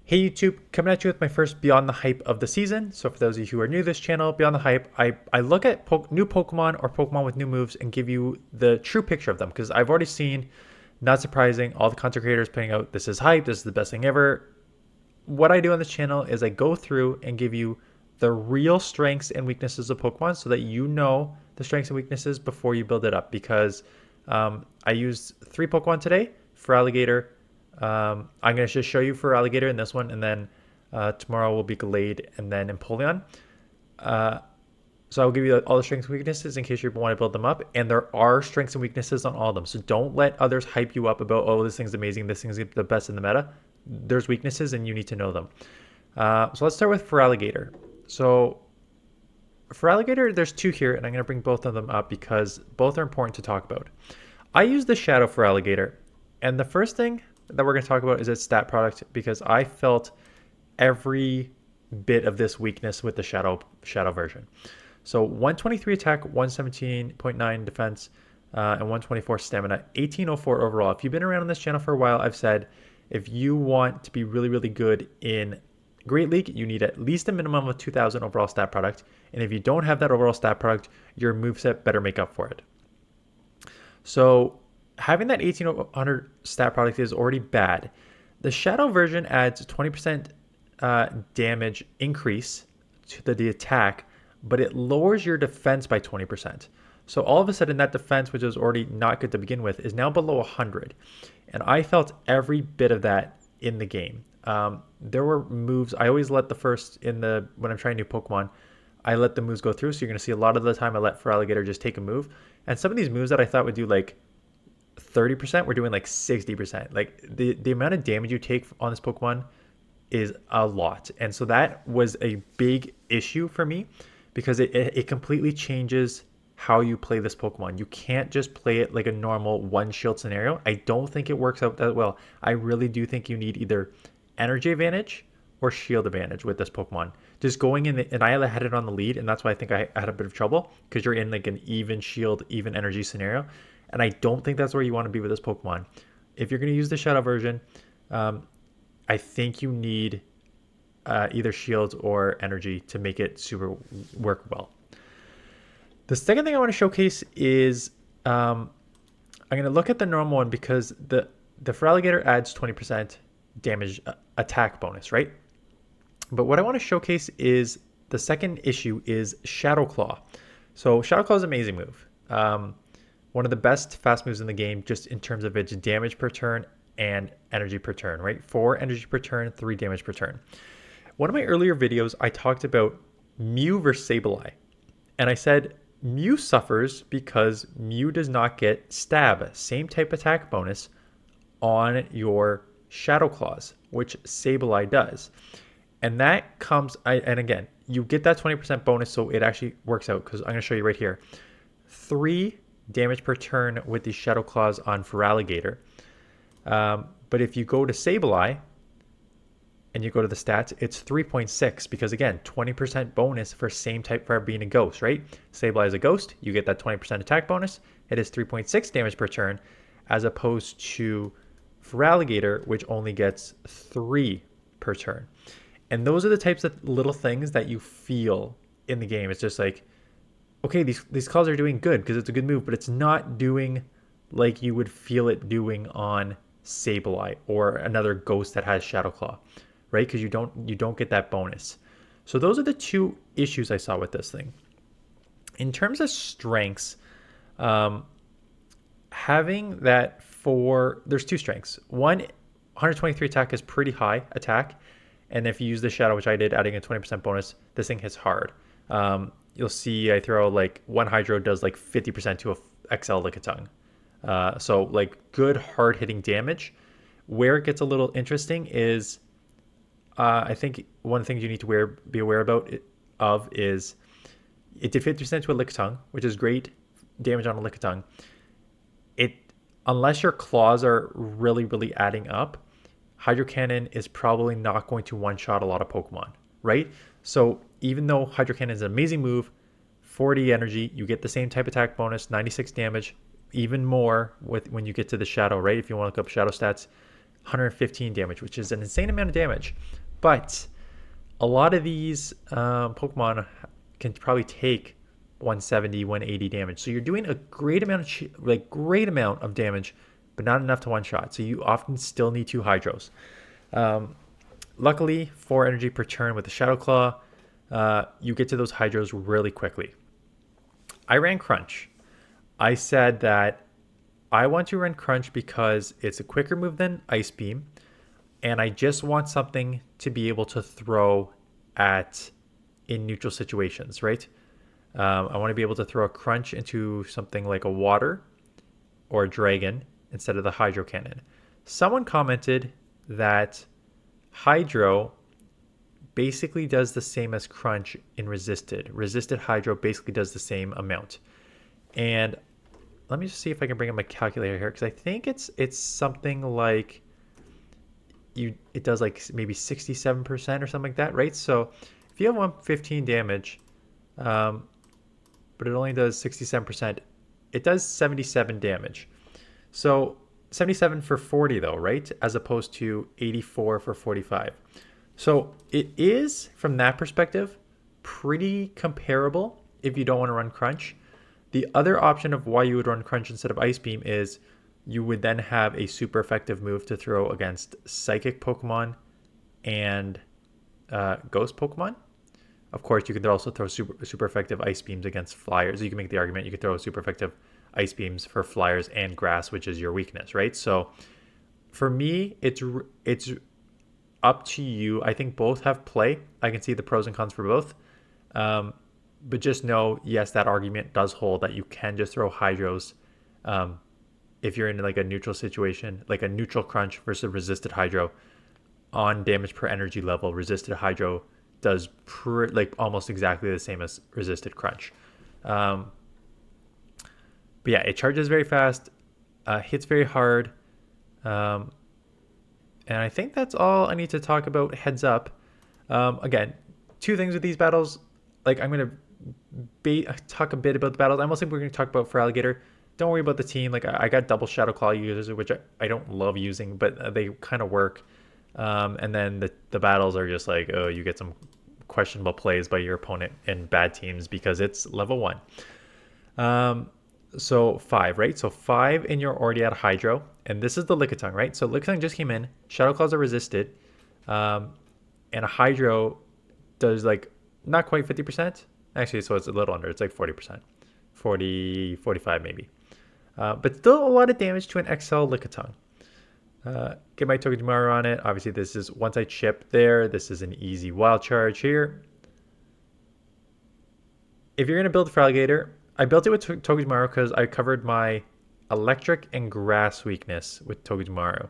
Hey YouTube, coming at you with my first Beyond the Hype of the season. So for those of you who are new to this channel, Beyond the Hype, I look at new Pokemon or Pokemon with new moves and give you the true picture of them. Because I've already seen, not surprising, all the content creators putting out, this is hype, this is the best thing ever. What I do on this channel is I go through and give you the real strengths and weaknesses of Pokemon so that you know the strengths and weaknesses before you build it up. Because I used 3 Pokemon today, Feraligatr. I'm going to just show you Feraligatr in this one, and then tomorrow will be Glade and then Empoleon. So I'll give you all the strengths and weaknesses in case you want to build them up. And there are strengths and weaknesses on all of them. So don't let others hype you up about, oh, this thing's amazing, this thing's the best in the meta. There's weaknesses and you need to know them. So let's start with Feraligatr. So Feraligatr, there's 2 here, and I'm going to bring both of them up because both are important to talk about. I use the Shadow Feraligatr, and the first thing that we're going to talk about is its stat product because I felt every bit of this weakness with the shadow version. So 123 attack, 117.9 defense, and 124 stamina, 1804 overall. If you've been around on this channel for a while, I've said if you want to be really, really good in Great League, you need at least a minimum of 2000 overall stat product. And if you don't have that overall stat product, your moveset better make up for it. So having that 1800 stat product is already bad. The Shadow version adds 20% damage increase to the attack, but it lowers your defense by 20%. So all of a sudden that defense, which was already not good to begin with, is now below 100. And I felt every bit of that in the game. There were moves, I always let when I'm trying new Pokemon, I let the moves go through. So you're going to see a lot of the time I let Feraligatr just take a move. And some of these moves that I thought would do like 30%, we're doing like 60%. Like the amount of damage you take on this Pokemon is a lot. And so that was a big issue for me because it completely changes how you play this Pokemon. You can't just play it like a normal one shield scenario. I don't think it works out that well. I really do think you need either energy advantage or shield advantage with this Pokemon. Just going in, and I had it on the lead, and that's why I think I had a bit of trouble because you're in like an even shield, even energy scenario. And I don't think that's where you want to be with this Pokemon. If you're going to use the Shadow version, I think you need either shields or energy to make it super work well. The second thing I want to showcase is I'm going to look at the normal one because the Feraligatr adds 20% damage attack bonus, right? But what I want to showcase is the second issue is Shadow Claw. So Shadow Claw is an amazing move. One of the best fast moves in the game just in terms of its damage per turn and energy per turn, right? 4 energy per turn, 3 damage per turn. One of my earlier videos, I talked about Mew versus Sableye. And I said Mew suffers because Mew does not get Stab, same type attack bonus, on your Shadow Claws, which Sableye does. And that comes, and again, you get that 20% bonus, so it actually works out because I'm going to show you right here. 3 damage per turn with the Shadow Claws on Feraligatr. But if you go to Sableye and you go to the stats, it's 3.6 because again, 20% bonus for same type for being a ghost, right? Sableye is a ghost, you get that 20% attack bonus. It is 3.6 damage per turn as opposed to Feraligatr, which only gets 3 per turn. And those are the types of little things that you feel in the game. It's just like, okay, these calls are doing good because it's a good move, but it's not doing like you would feel it doing on Sableye or another ghost that has Shadow Claw, right? Because you don't get that bonus. So those are the 2 issues I saw with this thing. In terms of strengths, having that there's 2 strengths. One, 123 attack is pretty high attack, and if you use the Shadow, which I did, adding a 20% bonus, this thing hits hard. You'll see I throw like 1 Hydro does like 50% to a XL Lickitung. So like good hard hitting damage. Where it gets a little interesting is I think one thing you need to be aware of is it did 50% to a Lickitung, which is great damage on a Lickitung. Unless your claws are really, really adding up, Hydro Cannon is probably not going to one-shot a lot of Pokemon, right? So even though Hydro Cannon is an amazing move, 40 energy, you get the same type attack bonus, 96 damage, even more when you get to the Shadow, right? If you want to look up Shadow stats, 115 damage, which is an insane amount of damage. But a lot of these Pokemon can probably take 170, 180 damage. So you're doing a great amount of damage, but not enough to one shot. So you often still need 2 Hydros. Luckily, 4 energy per turn with the Shadow Claw, you get to those Hydros really quickly. I ran Crunch. I said that I want to run Crunch because it's a quicker move than Ice Beam, and I just want something to be able to throw in neutral situations, right? I want to be able to throw a Crunch into something like a Water or a Dragon instead of the Hydro Cannon. Someone commented that Hydro basically does the same as Crunch in Resisted. Resisted Hydro basically does the same amount. And let me just see if I can bring up my calculator here, because I think it's something like it does like maybe 67% or something like that, right? So if you have 115 damage, but it only does 67%, it does 77 damage. So 77 for 40 though, right? As opposed to 84 for 45. So it is, from that perspective, pretty comparable if you don't want to run Crunch. The other option of why you would run Crunch instead of Ice Beam is you would then have a super effective move to throw against Psychic Pokemon and Ghost Pokemon. Of course, you could also throw super effective Ice Beams against Flyers. You can make the argument you could throw super effective Ice Beams for Flyers and Grass, which is your weakness, right? So for me, it's up to you. I think both have play. I can see the pros and cons for both. But just know, yes, that argument does hold that you can just throw Hydros if you're in like a neutral situation, like a neutral Crunch versus resisted Hydro. On damage per energy level, resisted Hydro does like almost exactly the same as resisted Crunch. But yeah, it charges very fast, hits very hard. And I think that's all I need to talk about heads up. Again, 2 things with these battles. Like, I'm going to talk a bit about the battles. I mostly we're going to talk about Feraligatr. Don't worry about the team. Like, I got double Shadow Claw users, which I don't love using, but they kind of work. And then the battles are just like, oh, you get some questionable plays by your opponent in bad teams because it's level 1. So 5, right? So 5 and you're already at Hydro. And this is the Lickitung, right? So Lickitung just came in. Shadow Claws are resisted. And a Hydro does like not quite 50%. Actually, so it's a little under. It's like 40%. 40, 45 maybe. But still a lot of damage to an XL Lickitung. Get my Togedemaru on it. Obviously, this is once I chip there. This is an easy wild charge here. If you're going to build Feraligatr, I built it with Togedemaru because I covered my electric and grass weakness with Togedemaru.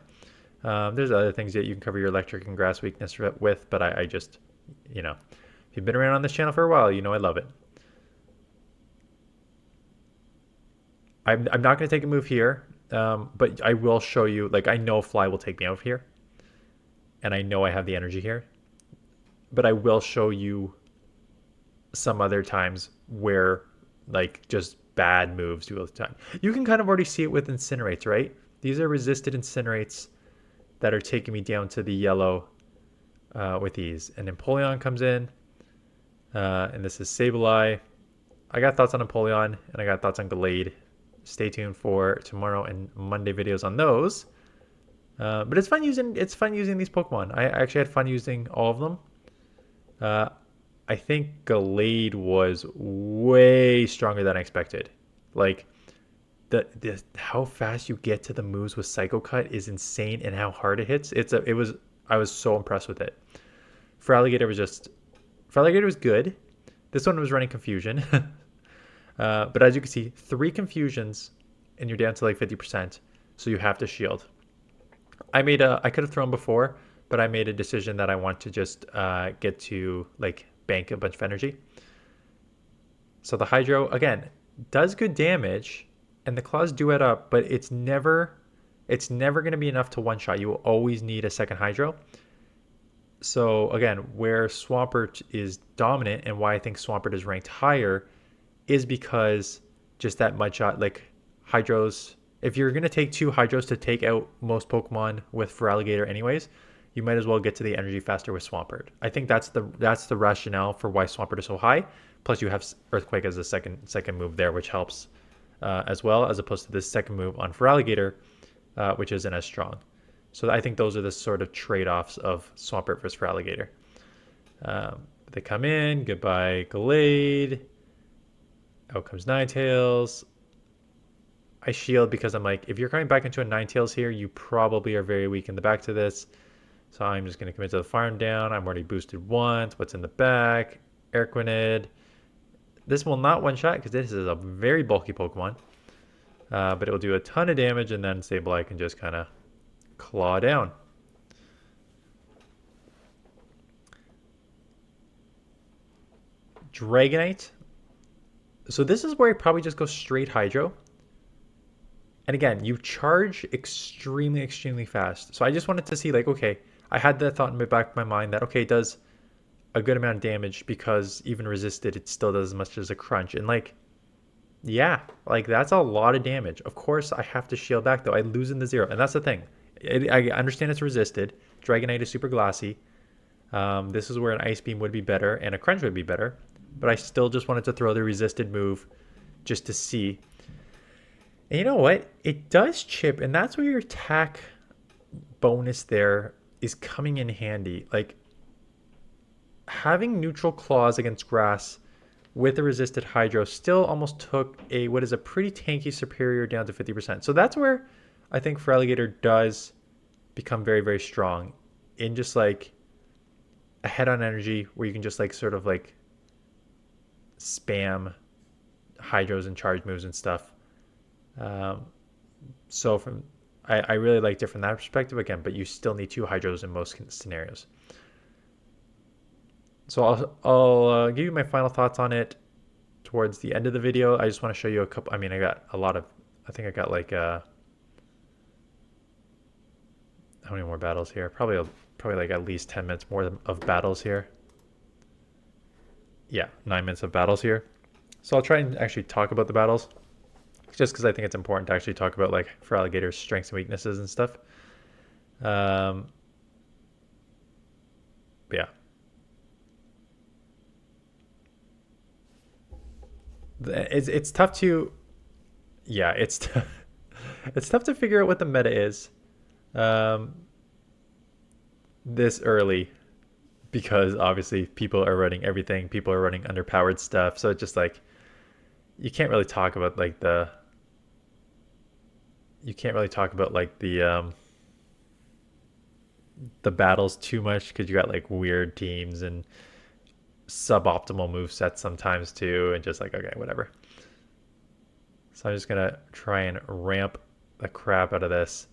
There's other things that you can cover your electric and grass weakness with, but I just, if you've been around on this channel for a while, you know I love it. I'm not going to take a move here, but I will show you, like, I know Fly will take me out of here, and I know I have the energy here, but I will show you some other times where, like, just bad moves do all the time. You can kind of already see it with Incinerates, right? These are resisted Incinerates that are taking me down to the yellow with these. And Empoleon comes in, and this is Sableye. I got thoughts on Empoleon, and I got thoughts on Gallade. Stay tuned for tomorrow and Monday videos on those. But it's fun using these Pokemon. I actually had fun using all of them. I think Gallade was way stronger than I expected. Like, how fast you get to the moves with Psycho Cut is insane, and how hard it hits. I was so impressed with it. Feraligatr was good. This one was running Confusion. But as you can see, 3 Confusions, and you're down to like 50%. So you have to shield. I could have thrown before, but I made a decision that I want to just get to like bank a bunch of energy. So the Hydro, again, does good damage, and the claws do add up, but it's never going to be enough to one-shot. You will always need a second Hydro. So again, where Swampert is dominant, and why I think Swampert is ranked higher, is because just that Mudshot, like Hydros if you're going to take 2 Hydros to take out most Pokemon with Feraligatr anyways, you might as well get to the energy faster with Swampert. I think that's the rationale for why Swampert is so high. Plus you have Earthquake as a second move there, which helps as well, as opposed to this second move on Feraligatr, which isn't as strong. So I think those are the sort of trade-offs of Swampert versus Feraligatr. They come in, goodbye Gallade. Out comes Ninetales. I shield because I'm like, if you're coming back into a Ninetales here, you probably are very weak in the back to this. So I'm just going to commit to the farm down. I'm already boosted once. What's in the back? Erquinid. This will not one-shot because this is a very bulky Pokemon. But it will do a ton of damage, and then Sableye can just kind of claw down. Dragonite. So this is where I probably just go straight Hydro. And again, you charge extremely, extremely fast. So I just wanted to see, like, okay, I had that thought in the back of my mind that, okay, it does a good amount of damage because even resisted, it still does as much as a Crunch. And, like, yeah, like, that's a lot of damage. Of course, I have to shield back, though. I lose in the 0. And that's the thing. I understand it's resisted. Dragonite is super glassy. This is where an Ice Beam would be better and a Crunch would be better. But I still just wanted to throw the resisted move just to see. And you know what? It does chip, and that's where your attack bonus there is coming in handy. Like, having neutral claws against grass with a resisted Hydro still almost took what is a pretty tanky superior down to 50%. So that's where I think Feraligatr does become very, very strong in just like a head-on energy where you can just like sort of like spam Hydros and charge moves and stuff. So I really liked it from that perspective again, but you still need 2 Hydros in most scenarios. So I'll give you my final thoughts on it towards the end of the video. I just want to show you a couple. I mean, I got a lot of. I think I got like how many more battles here? Probably like at least 10 minutes more of battles here. Yeah, 9 minutes of battles here. So I'll try and actually talk about the battles, just because I think it's important to actually talk about like Feraligatr's strengths and weaknesses and stuff. Yeah. It's tough to, yeah, it's it's tough to figure out what the meta is this early, because obviously people are running everything. People are running underpowered stuff, so it's just like you can't really talk about like the battles too much, because you got like weird teams and suboptimal move sets sometimes too, and just like, okay, whatever. So I'm just gonna try and ramp the crap out of this,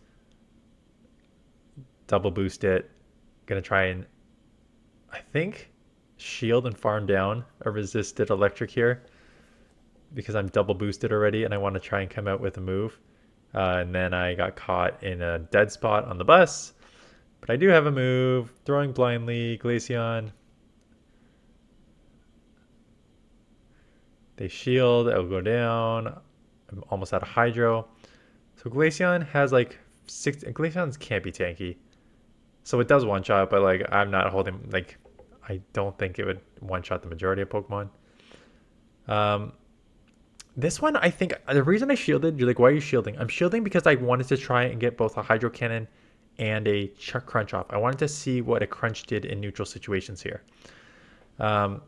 double boost it. Gonna try and I think shield and farm down a resisted electric here, because I'm double boosted already and I want to try and come out with a move. And then I got caught in a dead spot on the bus, but I do have a move. Throwing blindly, Glaceon. They shield, it'll go down. I'm almost out of Hydro. So Glaceon has like 6. Glaceons can't be tanky. So it does one-shot, but like I'm not holding, like I don't think it would one-shot the majority of Pokemon. This one, I think the reason I shielded, you're like, why are you shielding? I'm shielding because I wanted to try and get both a Hydro Cannon and a Crunch off. I wanted to see what a Crunch did in neutral situations here. And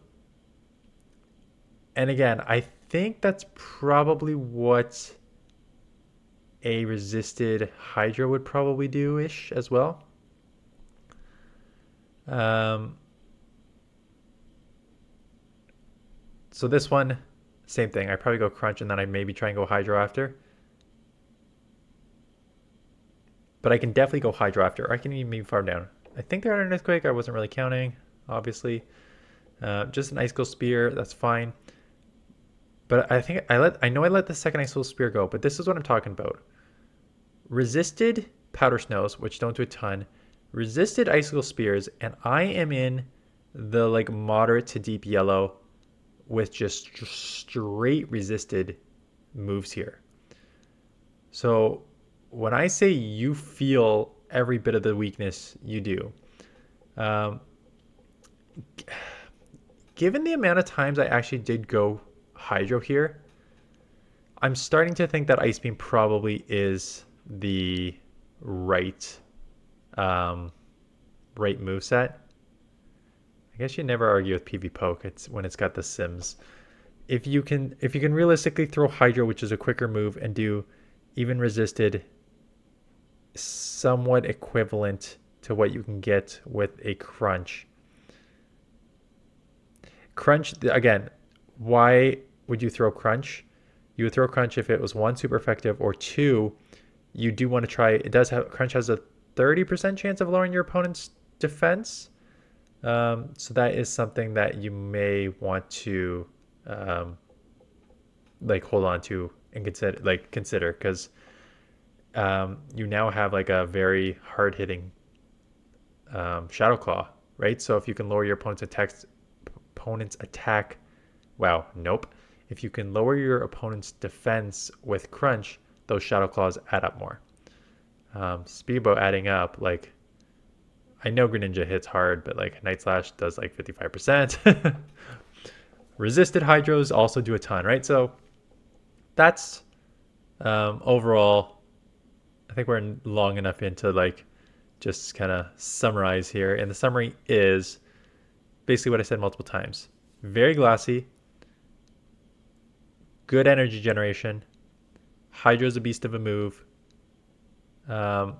again, I think that's probably what a resisted Hydro would probably do-ish as well. So this one, same thing. I probably go Crunch and then I maybe try and go Hydro after. But I can definitely go Hydro after, or I can even maybe farm down. I think they're on an Earthquake. I wasn't really counting, obviously. Just an Icicle Spear, that's fine. But I think I know I let the second Icicle Spear go, but this is what I'm talking about. Resisted Powder Snows, which don't do a ton. Resisted Icicle Spears, and I am in the like moderate to deep yellow with just straight resisted moves here. So when I say you feel every bit of the weakness, you do. Um, Given the amount of times I actually did go Hydro here, I'm starting to think that Ice Beam probably is the right um, right moveset. I guess you never argue with PV Poke. It's when it's got the Sims. If you can realistically throw Hydro, which is a quicker move, and do even resisted, somewhat equivalent to what you can get with a Crunch. Crunch again. Why would you throw Crunch? You would throw Crunch if it was one, super effective, or two, you do want to try. It does have Crunch has a 30% chance of lowering your opponent's defense. So that is something that you may want to um, like hold on to and consider because you now have like a very hard hitting Shadow Claw, right? So if you can lower your opponent's attack, wow, nope. If you can lower your opponent's defense with Crunch, those Shadow Claws add up more. Speedboat adding up, like I know Greninja hits hard, but like Night Slash does like 55%. Resisted Hydros also do a ton, right? So that's overall. I think we're long enough into like just kind of summarize here. And the summary is basically what I said multiple times. Very glassy, good energy generation. Hydro's a beast of a move. Um,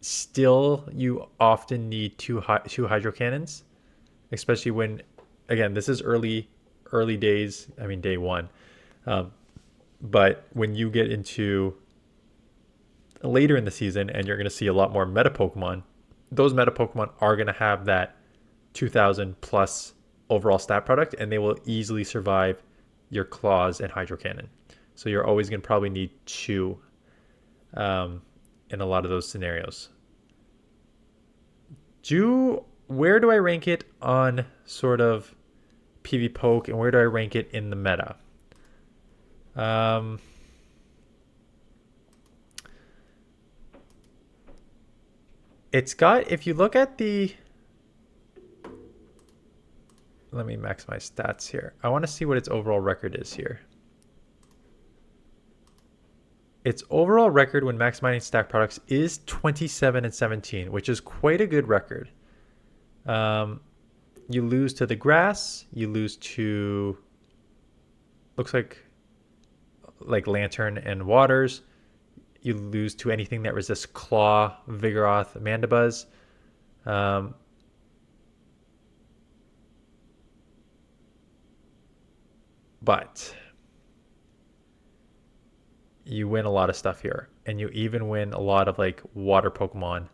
Still, you often need two hydro cannons, especially when, again, this is early days. I mean, day one. Um, but when you get into later in the season and you're going to see a lot more meta Pokemon, those meta Pokemon are going to have that 2000 plus overall stat product, and they will easily survive your Claws and Hydro Cannon. So you're always going to probably need two in a lot of those scenarios. Where do I rank it on sort of PV Poke, and where do I rank it in the meta? Um, it's got, if you look at the, let me max my stats here. I want to see what its overall record is here. Its overall record when maximizing stack products is 27 and 17, which is quite a good record. You lose to the grass. You lose to, looks like Lantern and Waters. You lose to anything that resists Claw, Vigoroth, Mandibuzz. But you win a lot of stuff here, and you even win a lot of like water Pokemon.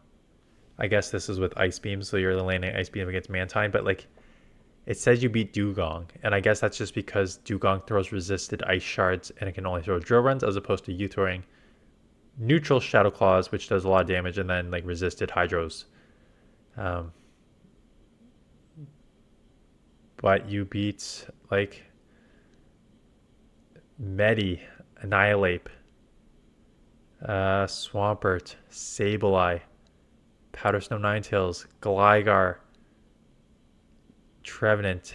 I guess this is with Ice Beam, so you're landing Ice Beam against Mantine, but like it says you beat Dugong, and I guess that's just because Dugong throws resisted Ice Shards and it can only throw Drill Runs, as opposed to you throwing neutral Shadow Claws, which does a lot of damage, and then like resisted Hydros. But you beat like Medi, Annihilate, Swampert, Sableye, Powder Snow Ninetales, Gligar, Trevenant.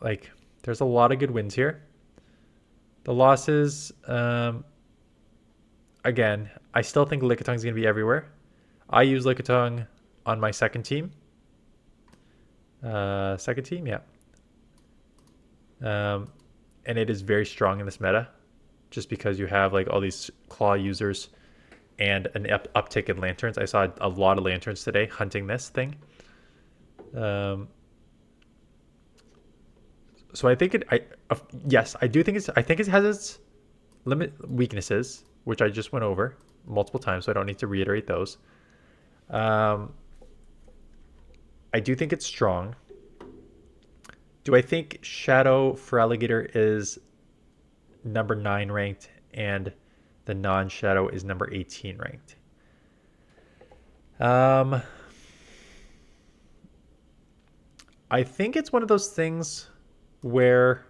Like, there's a lot of good wins here. The losses, again, I still think Lickitung is going to be everywhere. I use Lickitung on my second team. Second team, yeah. And it is very strong in this meta, just because you have like all these Claw users and an uptick in Lanterns. I saw a lot of Lanterns today hunting this thing. So I think yes, I do think I think it has its weaknesses, which I just went over multiple times, so I don't need to reiterate those. I do think it's strong. Do I think Shadow Feraligatr is number 9 ranked and the non-Shadow is number 18 ranked? I think it's one of those things where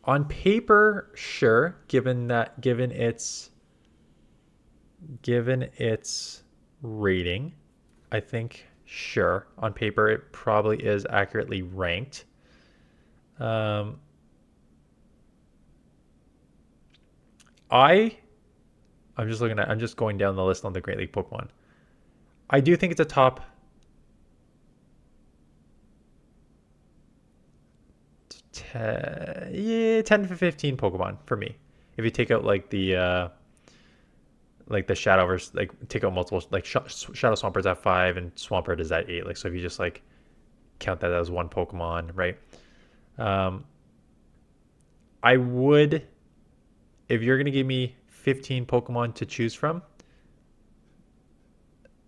On paper, sure, given its rating, I think sure. On paper, it probably is accurately ranked. Um, I I'm just going down the list on the Great League Pokemon. I do think it's a top 10, yeah, 10 to 15 Pokemon for me. If you take out like the Shadowverse, like take out multiple, like Shadow Swampert at 5 and Swampert is at 8. Like, so if you just like count that as one Pokemon, right? Um, I would, if you're gonna give me 15 Pokemon to choose from,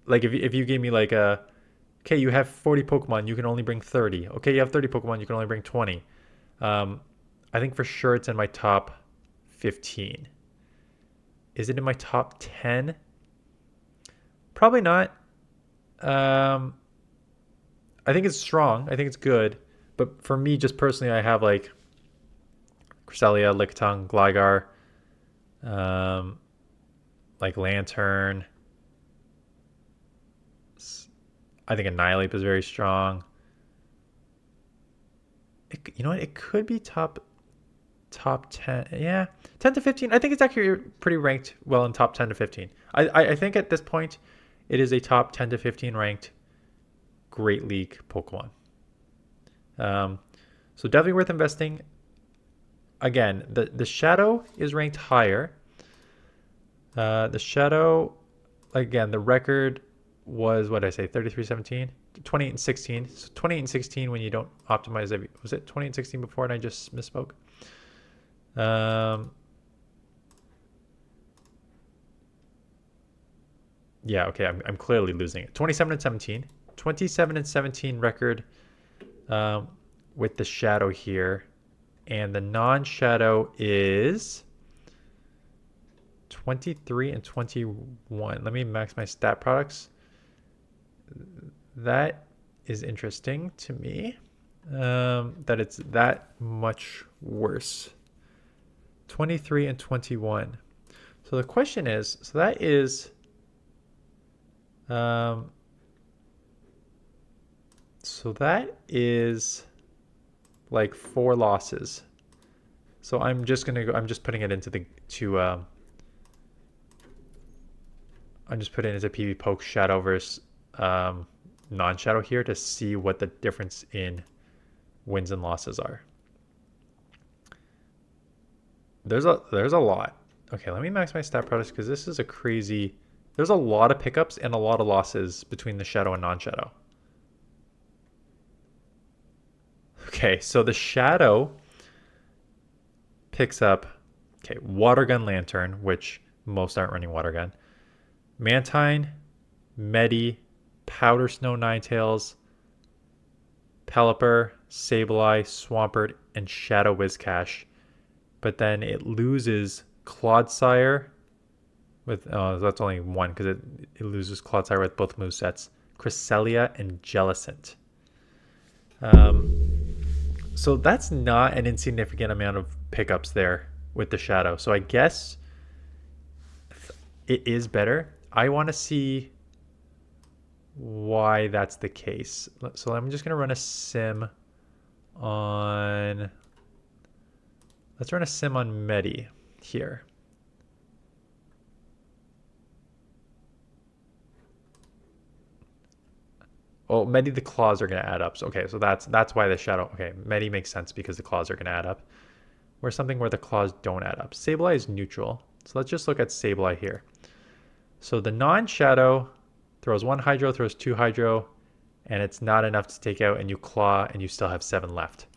like if you gave me like a, okay, you have 40 Pokemon, you can only bring 30. Okay, you have 30 Pokemon, you can only bring 20. Um, I think for sure it's in my top 15. Is it in my top 10? Probably not. Um, I think it's strong. I think it's good. But for me, just personally, I have like Cresselia, Lickitung, Gligar, um, like Lantern. I think Annihilape is very strong. You know what? It could be top 10. Yeah, 10 to 15. I think it's actually pretty ranked well in top 10 to 15. I think at this point, it is a top 10 to 15 ranked Great League Pokemon. Um, so definitely worth investing. Again, the Shadow is ranked higher. The Shadow, again, the record was what did I say, 33-17, 28 and 16. So 28 and 16 when you don't optimize every, was it 28 and 16 before and I just misspoke? Yeah, okay, I'm clearly losing it. 27 and 17. 27 and 17 record um, with the Shadow here. And the non-Shadow is 23 and 21. Let me max my stat products. That is interesting to me, that it's that much worse. 23 and 21. So the question is, so that is, um, so that is like 4 losses. So I'm just gonna go, I'm just putting it into the, I'm just putting it into PV Poke Shadow versus non-Shadow here to see what the difference in wins and losses are. There's a lot. Okay, let me max my stat products because this is a crazy. There's a lot of pickups and a lot of losses between the Shadow and non-Shadow. Okay, so the Shadow picks up, okay, Water Gun Lantern, which most aren't running Water Gun, Mantine, Medi, Powder Snow Ninetales, Pelipper, Sableye, Swampert, and Shadow Whiscash. But then it loses Clodsire with, oh, that's only one because it loses Clodsire with both movesets, Cresselia and Jellicent. So that's not an insignificant amount of pickups there with the Shadow. So I guess it is better. I want to see why that's the case. So I'm just going to run a sim on, let's run a sim on Medi here. Oh, Medi, the claws are going to add up. So, okay, so that's why the Shadow, okay, Medi makes sense because the claws are going to add up. Or something where the claws don't add up. Sableye is neutral. So let's just look at Sableye here. So the non-Shadow throws 1 Hydro, throws 2 Hydro, and it's not enough to take out, and you claw, and you still have 7 left.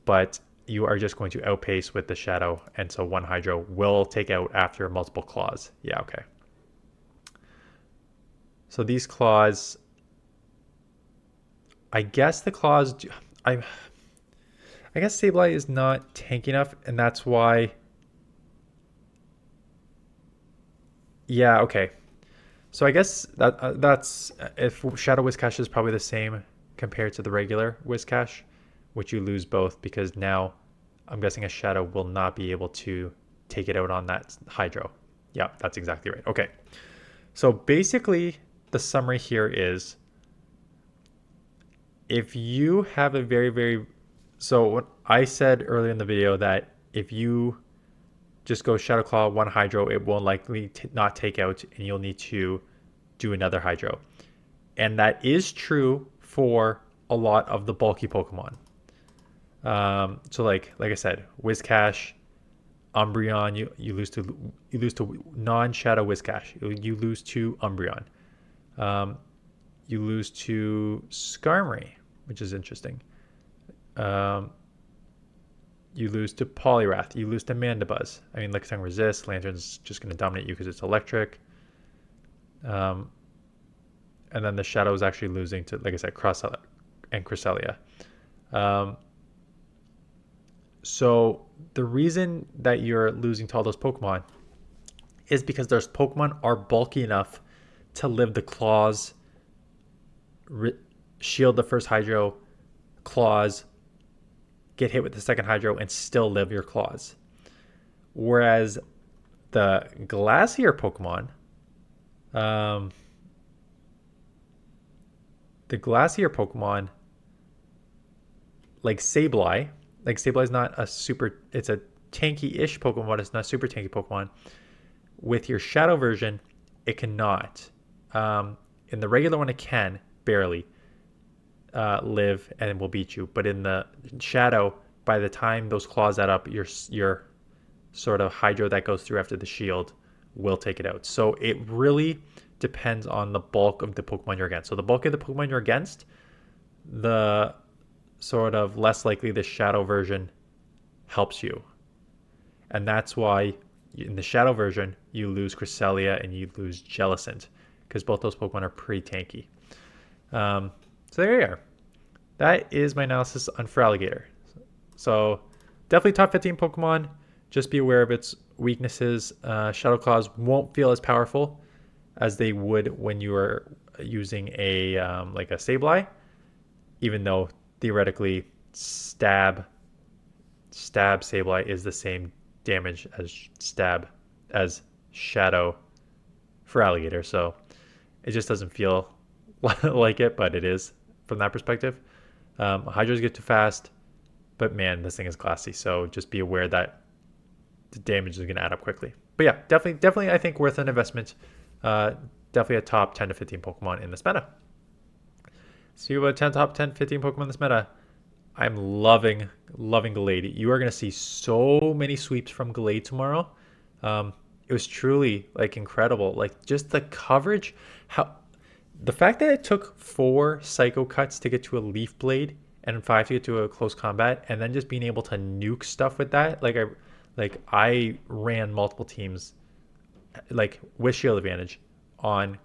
But you are just going to outpace with the Shadow, and so 1 Hydro will take out after multiple claws. Yeah, okay. So these claws, I guess the claws, I guess Sableye is not tanky enough, and that's why. Yeah, okay. So I guess that's if Shadow Whiscash is probably the same compared to the regular Whiscash, which you lose both because now I'm guessing a shadow will not be able to take it out on that hydro. Yeah, that's exactly right. Okay. So basically, the summary here is if you have a so what I said earlier in the video that if you just go Shadow Claw, one hydro, it will likely not take out and you'll need to do another hydro. And that is true for a lot of the bulky Pokemon. So like I said, Whiscash, Umbreon, you lose to non-Shadow Whiscash. You lose to Umbreon. You lose to Skarmory, which is interesting. You lose to Poliwrath. You lose to Mandibuzz. I mean, Lickitung Resist. Lantern's just going to dominate you because it's electric. And then the Shadow is actually losing to, like I said, Crosselia and Cresselia. So the reason that you're losing to all those Pokemon is because those Pokemon are bulky enough to live the claws, shield the first hydro, claws, get hit with the second hydro, and still live your claws. Whereas the glacier Pokemon, like Sableye is not a super, it's a tanky-ish Pokemon, but it's not a super tanky Pokemon. With your Shadow version, it cannot. In the regular one, it can, barely, live and will beat you. But in the Shadow, by the time those claws add up, your sort of hydro that goes through after the shield will take it out. So it really depends on the bulk of the Pokemon you're against. So the bulk of the Pokemon you're against, the sort of less likely the Shadow version helps you. And that's why in the Shadow version, you lose Cresselia and you lose Jellicent, because both those Pokemon are pretty tanky. So there you are. That is my analysis on Feraligatr. So definitely top 15 Pokemon. Just be aware of its weaknesses. Shadow Claws won't feel as powerful as they would when you are using a like a Sableye, even though theoretically stab Sableye is the same damage as Shadow Feraligatr. So it just doesn't feel like it, but it is from that perspective. Hydros get too fast, but man, this thing is classy. So just be aware that the damage is going to add up quickly. But yeah, definitely, I think worth an investment. Definitely a top 10 to 15 Pokemon in this meta. See about top 10, 15 Pokemon in this meta. I'm loving Gallade. You are going to see so many sweeps from Gallade tomorrow. It was truly like incredible. Like just the coverage, the fact that it took 4 Psycho Cuts to get to a Leaf Blade and 5 to get to a close combat, and then just being able to nuke stuff with that. I ran multiple teams like with shield advantage on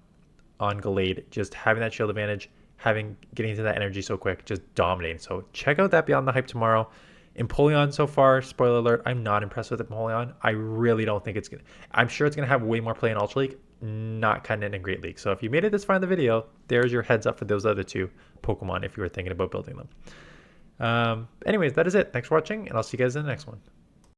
Gallade, just having that shield advantage, getting into that energy so quick, just dominating. So check out that Beyond the Hype tomorrow. Empoleon so far, spoiler alert, I'm not impressed with Empoleon. I really don't think it's gonna, I'm sure it's gonna have way more play in Ultra League, not kind of in Great League. So if you made it this far in the video, there's your heads up for those other 2 Pokemon if you were thinking about building them. Anyways, that is it. Thanks for watching, and I'll see you guys in the next one.